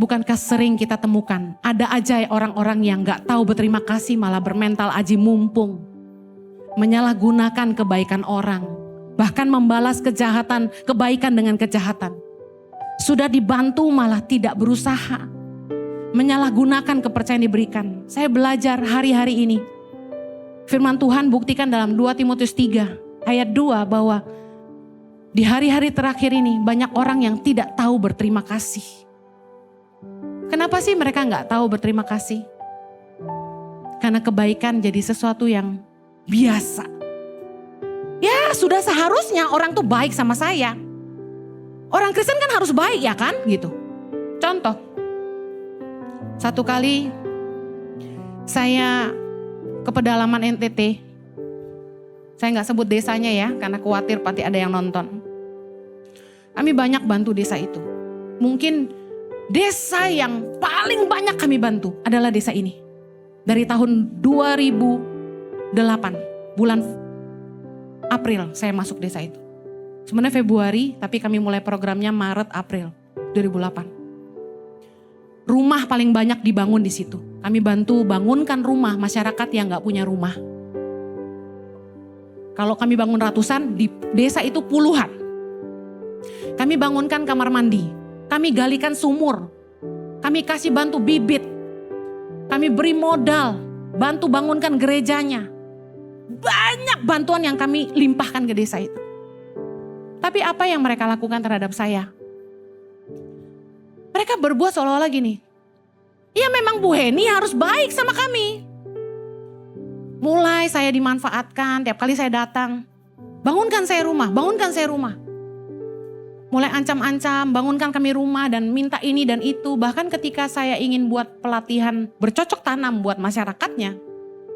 Bukankah sering kita temukan, ada aja orang-orang yang gak tahu berterima kasih malah bermental aji mumpung. Menyalahgunakan kebaikan orang, bahkan membalas kebaikan dengan kejahatan. Sudah dibantu malah tidak berusaha. Menyalahgunakan kepercayaan diberikan. Saya belajar hari-hari ini. Firman Tuhan buktikan dalam 2 Timotius 3 ayat 2 bahwa di hari-hari terakhir ini banyak orang yang tidak tahu berterima kasih. Kenapa sih mereka gak tahu berterima kasih? Karena kebaikan jadi sesuatu yang biasa. Ya sudah seharusnya orang tuh baik sama saya. Orang Kristen kan harus baik ya kan gitu. Contoh. Satu kali saya ke pedalaman NTT. Saya gak sebut desanya ya karena khawatir pasti ada yang nonton. Kami banyak bantu desa itu. Mungkin desa yang paling banyak kami bantu adalah desa ini. Dari tahun 2008, bulan April saya masuk desa itu. Sebenarnya Februari, tapi kami mulai programnya Maret, April 2008. Rumah paling banyak dibangun di situ. Kami bantu bangunkan rumah masyarakat yang gak punya rumah. Kalau kami bangun ratusan, di desa itu puluhan. Kami bangunkan kamar mandi. Kami galikan sumur, kami kasih bantu bibit, kami beri modal, bantu bangunkan gerejanya. Banyak bantuan yang kami limpahkan ke desa itu. Tapi apa yang mereka lakukan terhadap saya? Mereka berbuat seolah-olah gini, ya memang Bu Heni harus baik sama kami. Mulai saya dimanfaatkan, tiap kali saya datang, bangunkan saya rumah, bangunkan saya rumah. Mulai ancam-ancam, bangunkan kami rumah dan minta ini dan itu. Bahkan ketika saya ingin buat pelatihan bercocok tanam buat masyarakatnya.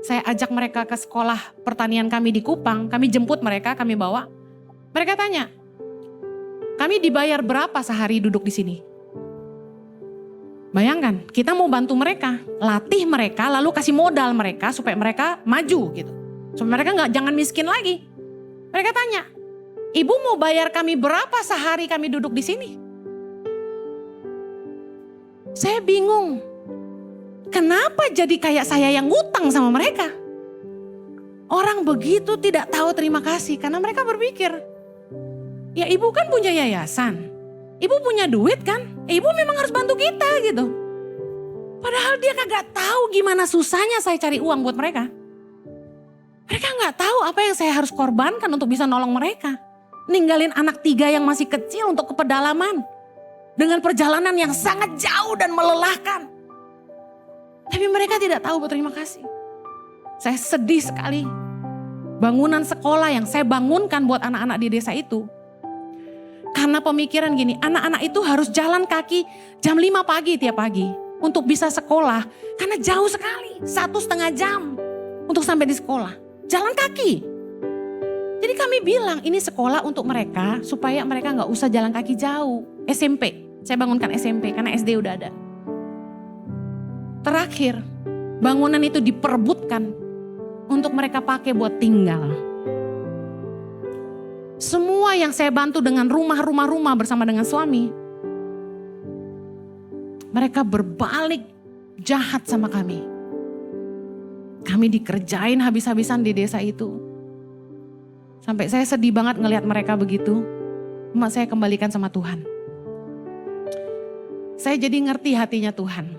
Saya ajak mereka ke sekolah pertanian kami di Kupang. Kami jemput mereka, kami bawa. Mereka tanya, kami dibayar berapa sehari duduk di sini? Bayangkan, kita mau bantu mereka. Latih mereka, lalu kasih modal mereka supaya mereka maju gitu. Supaya mereka jangan miskin lagi. Mereka tanya, Ibu mau bayar kami berapa sehari kami duduk di sini? Saya bingung. Kenapa jadi kayak saya yang ngutang sama mereka? Orang begitu tidak tahu terima kasih karena mereka berpikir, ya ibu kan punya yayasan. Ibu punya duit kan? Ibu memang harus bantu kita gitu. Padahal dia kagak tahu gimana susahnya saya cari uang buat mereka. Mereka gak tahu apa yang saya harus korbankan untuk bisa nolong mereka. Ninggalin anak 3 yang masih kecil untuk ke pedalaman. Dengan perjalanan yang sangat jauh dan melelahkan. Tapi mereka tidak tahu berterima kasih. Saya sedih sekali. Bangunan sekolah yang saya bangunkan buat anak-anak di desa itu. Karena pemikiran gini, anak-anak itu harus jalan kaki jam 5 pagi tiap pagi. Untuk bisa sekolah. Karena jauh sekali, 1,5 jam untuk sampai di sekolah. Jalan kaki. Jadi kami bilang ini sekolah untuk mereka supaya mereka gak usah jalan kaki jauh. SMP, saya bangunkan SMP karena SD udah ada. Terakhir, bangunan itu diperebutkan untuk mereka pakai buat tinggal. Semua yang saya bantu dengan rumah bersama dengan suami, mereka berbalik jahat sama kami. Kami dikerjain habis-habisan di desa itu. Sampai saya sedih banget ngelihat mereka begitu. Cuma saya kembalikan sama Tuhan. Saya jadi ngerti hatinya Tuhan.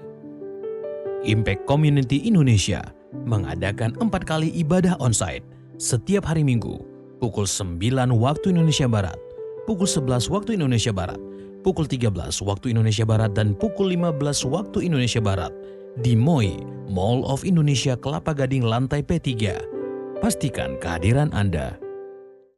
Impact Community Indonesia mengadakan 4 kali ibadah onsite setiap hari Minggu. Pukul 9 waktu Indonesia Barat, pukul 11 waktu Indonesia Barat, pukul 13 waktu Indonesia Barat, dan pukul 15 waktu Indonesia Barat. Di MOI, Mall of Indonesia Kelapa Gading lantai P3. Pastikan kehadiran Anda.